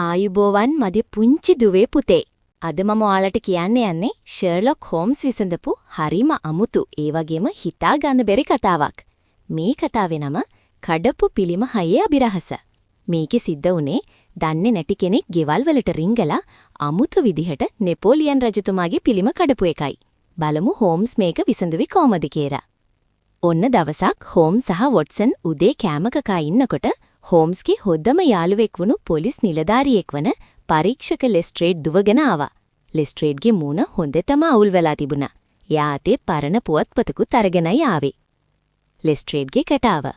ආයුබෝවන් මගේ පුංචි දුවේ පුතේ. අද මම ඔයාලට කියන්න යන්නේ ෂර්ලොක් හෝම්ස් විසඳපු හරිම අමුතු ඒ වගේම හිතා ගන්න බැරි කතාවක්. මේ කතාවේ නම කඩපු පිළිම හයේ අභිරහස. මේකේ සිද්ධ වුණේ දන්නේ නැති කෙනෙක් ගෙවල් වලට රිංගලා අමුතු විදිහට නෙපෝලියන් රජතුමාගේ පිළිම කඩපු එකයි. බලමු හෝම්ස් මේක විසඳුවේ කොහොමද කියලා. ඔන්න දවසක් හෝම්ස් සහ වොට්සන් උදේ කෑම කකා ඉන්නකොට හෝම්ස්ගේ හොඳම යාළුවෙක් වුණු පොලිස් නිලධාරියෙක් වන පරීක්ෂක ලෙස්ට්‍රේඩ් දුවගෙන ආවා. ලෙස්ට්‍රේඩ්ගේ මූණ හොඳටම අවුල් වෙලා තිබුණා. එයා අතේ පරණ පුවත්පතකුත් අරගෙනයි ආවේ. ලෙස්ට්‍රේඩ්ගේ කතාව.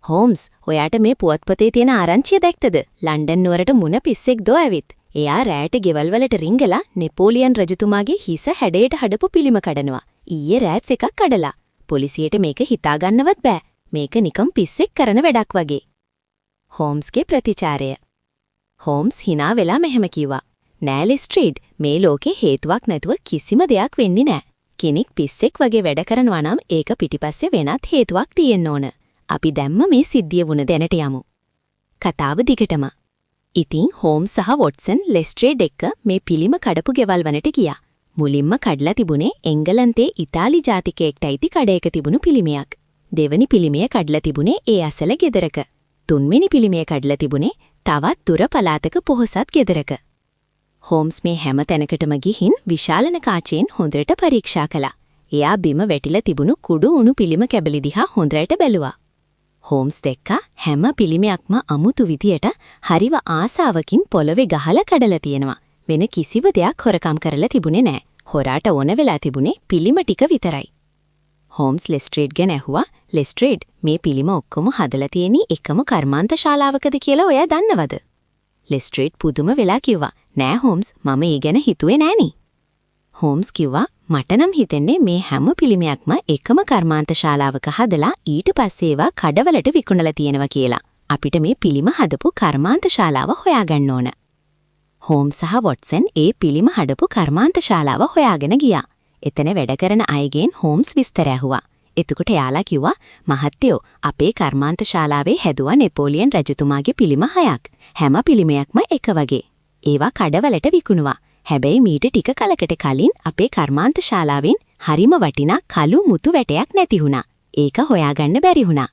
හෝම්ස්, ඔයාට මේ පුවත්පතේ තියෙන ආරංචිය දැක්කද? ලන්ඩන් නුවරට මුණ පිස්සෙක් දෝ ඇවිත්. එයා රෑට ගෙවල් වලට රිංගලා නෙපෝලියන් රජතුමාගේ හිස හැඩයට හඩපු පිළිම කඩනවා. ඊයේ රෑත් එකක් කඩලා. පොලිසියට මේක හිතා ගන්නවත් බෑ. මේක නිකම් පිස්සෙක් කරන වැඩක් වගේ. හෝම්ස්ගේ ප්‍රතිචාරය. හෝම්ස් hina වෙලා මෙහෙම කිව්වා. නෑ ලෙස්ට්‍රේඩ්, මේ ලෝකේ හේතුවක් නැතුව කිසිම දෙයක් වෙන්නේ නෑ. කෙනෙක් පිස්සෙක් වගේ වැඩ කරනවා නම් ඒක පිටිපස්සේ වෙනත් හේතුවක් තියෙන්න ඕන. අපි දැම්ම මේ සිද්ධිය වුණ දැනට යමු. කතාව දිගටම. ඉතින් හෝම්ස් සහ වොට්සන් ලෙස්ට්‍රේඩ් එක්ක මේ පිළිම කඩපු ගෙවල් වලට ගියා. මුලින්ම කඩලා තිබුණේ එංගලන්තේ ඉතාලි ජාතිකයෙක්ට අයිති කඩයක තිබුණු පිළිමයක්. දෙවනි පිළිමය කඩලා තිබුණේ ඒ අසල ගෙදරක. තුන්වෙනි පිළිමය කඩලා තිබුණේ තවත් දුර පළාතක පොහොසත් ගෙදරක. හෝම්ස් මේ හැම තැනකටම ගිහින් විශාලන කාචයෙන් හොඳට පරීක්ෂා කළා. එයා බිම වැටිලා තිබුණු කුඩු උණු පිළිම කැබලි දිහා හොඳට බැලුවා. හෝම්ස් දැක්කා හැම පිළිමයක්ම අමුතු විදියට හරිව ආසාවකින් පොළවේ ගහලා කඩලා තියෙනවා. වෙන කිසිම දෙයක් හොරකම් කරලා තිබුණේ නැහැ. හොරාට ඕන වෙලා තිබුණේ පිළිම ටික විතරයි. හෝම්ස් ලෙස්ට්‍රේඩ් ගැන ඇහුවා. ලෙස්ට්‍රේඩ්, මේ පිළිම ඔක්කොම හදලා තියෙන්නේ එකම කර්මාන්ත ශාලාවකද කියලා ඔයා දන්නවද? ලෙස්ට්‍රේඩ් පුදුම වෙලා කිව්වා. නෑ හෝම්ස්, මම ඒ ගැන හිතුවේ නෑනේ. හෝම්ස් කිව්වා, මට නම් හිතෙන්නේ මේ හැම පිළිමයක්ම එකම කර්මාන්ත ශාලාවක හදලා ඊට පස්සේ ඒවා කඩවලට විකුණලා තියෙනවා කියලා. අපිට මේ පිළිම හදපු කර්මාන්ත ශාලාව හොයාගන්න ඕන. හෝම්ස් සහ වොට්සන් ඒ පිළිම හදපු කර්මාන්ත ශාලාව හොයාගෙන ගියා. එතන වැඩ කරන අයගෙන් හෝම්ස් විස්තර ඇහුවා. එතකොට යාලා කිව්වා, මහත්තයෝ, අපේ කර්මාන්ත ශාලාවේ හැදුවා නෙපෝලියන් රජතුමාගේ පිළිම 6ක්. හැම පිළිමයක්ම එක වගේ. ඒවා කඩවලට විකුණුවා. හැබැයි මීට ටික කලකට කලින් අපේ කර්මාන්ත ශාලාවෙන් හරිම වටිනා කළු මුතු වැටයක් නැති වුණා. ඒක හොයාගන්න බැරි වුණා.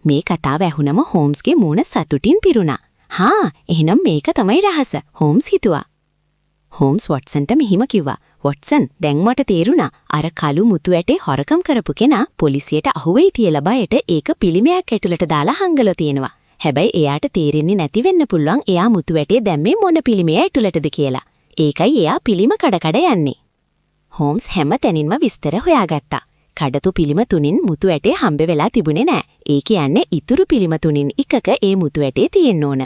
මේ කතාව ඇහුනම හෝම්ස්ගේ මූණ සතුටින් පිරුණා. හා, එහෙනම් මේක තමයි රහස, හෝම්ස් හිතුවා. හෝම්ස් වොට්සන්ට මෙහිම කිව්වා. වොට්සන්, දැන් මට තේරුණා අර කළු මුතු වැටේ හොරකම් කරපු කෙනා පොලිසියට අහුවෙයි තියලා බයට ඒක පිළිමයක් ඇතුළට දාලා හංගලා තියෙනවා. හැබැයි එයාට තේරෙන්නේ නැති වෙන්න පුළුවන් එයා මුතු වැටේ දැම්මේ මොන පිළිමය ඇතුළටද කියලා. ඒකයි එයා පිළිම කඩ යන්නේ. හෝම්ස් හැම තැනින්ම විස්තර හොයාගත්තා. කඩතු පිළිම 3න් මුතු වැටේ හම්බ වෙලා තිබුණේ නැහැ. ඒ කියන්නේ ඉතුරු පිළිම 3න් එකක ඒ මුතු වැටේ තියෙන්න ඕන.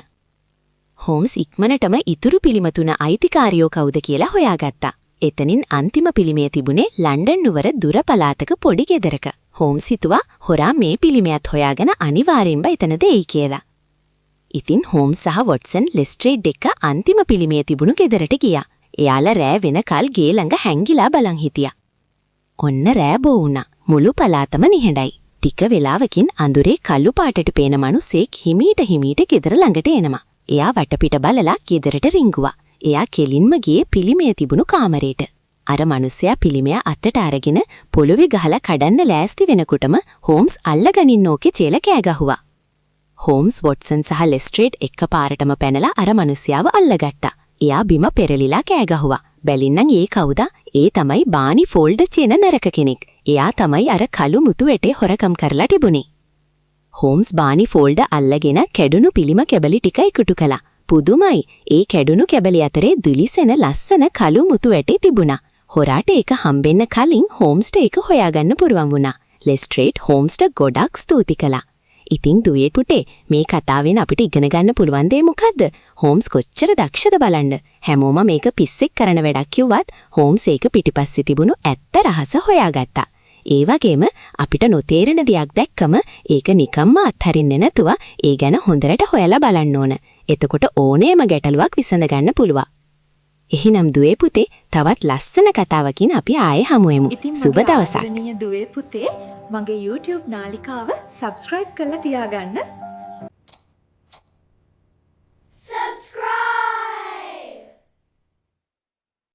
හෝම්ස් ඉක්මනටම ඉතුරු පිළිම 3 අයිතිකාරයෝ කවුද කියලා හොයාගත්තා. එතනින් අන්තිම පිළිමය තිබුණේ ලන්ඩන් නුවර දුර පළාතක පොඩි ගෙදරක. හෝම්ස් හිතුවා හොරා මේ පිළිමයත් හොයාගෙන අනිවාර්යෙන්ම එතනද එයි කියලා. ඉතින් හෝම්ස් සහ වොට්සන් ලෙස්ට්‍රේඩ් එක්ක අන්තිම පිළිමය තිබුණු ගෙදරට ගියා. එයාලා රෑ වෙනකල් ගේ ළඟ හැංගිලා බලන් හිටියා. ඔන්න රෑ බෝ වුණා. මුළු පළාතම නිහඬයි. ටික වෙලාවකින් අඳුරේ කළු පාටට පේන මිනිසෙක් හිමීට ගෙදර ළඟට එනවා. එයා වටපිට බලලා ගෙදරට රිංගුවා. එයා කෙලින්ම ගියේ පිළිමය තිබුණු කාමරේට. අර මිනිසයා පිළිමය අතට අරගෙන පොළොවේ ගහලා කඩන්න ලෑස්ති වෙනකොටම හෝම්ස් අල්ලගනින්න ඕකේ කියලා කෑ ගැහුවා. හෝම්ස්, වොට්සන් සහ ලෙස්ට්‍රේඩ් එකපාරටම පැනලා අර මිනිසයාව අල්ලගත්තා. එයා බිම පෙරලිලා කෑ ගැහුවා. බැලින්නම් ඒ කවුද? ඒ තමයි බානි ෆෝල්ඩ් කියන නරක කෙනෙක්. එයා තමයි අර කළු මුතු වැටේ හොරකම් කරලා තිබුණේ. හෝම්ස් බානි ෆෝල්ඩ් අල්ලගෙන කැඩුණු පිළිම කැබලි ටික එකතු කළා. පුදුමයි. ඒ කැඩුණු කැබලි අතරේ දිලිසෙන ලස්සන කළු මුතු වැටේ තිබුණා. හොරාට ඒක හම්බෙන්න කලින් හෝම්ස්ට ඒක හොයාගන්න පුරුවන් වුණා. ලෙස්ට්‍රේඩ් හෝම්ස්ට ගොඩක් ස්තුති කළා. ඉතින් දුවේ පුතේ, මේ කතාවෙන් අපිට ඉගෙන ගන්න පුළුවන් දේ මොකද්ද? හෝම්ස් කොච්චර දක්ෂද බලන්න. හැමෝම මේක පිස්සෙක් කරන වැඩක් කිව්වත් හෝම්ස් ඒක පිටිපස්සේ තිබුණු ඇත්ත රහස හොයාගත්තා. ඒ වගේම අපිට නොතේරෙන දෙයක් දැක්කම ඒක නිකම්ම අත්හරින්නේ නැතුව ඒ ගැන හොඳට හොයලා බලන්න ඕන. එතකොට ඕනෑම ගැටලුවක් විසඳ ගන්න පුළුවන්. එහෙනම් දුවේ පුතේ, තවත් ලස්සන කතාවකින් අපි ආයේ හමු වෙමු. සුබ දවසක්. දුවේ පුතේ, මගේ YouTube නාලිකාව subscribe කරලා තියාගන්න. Subscribe!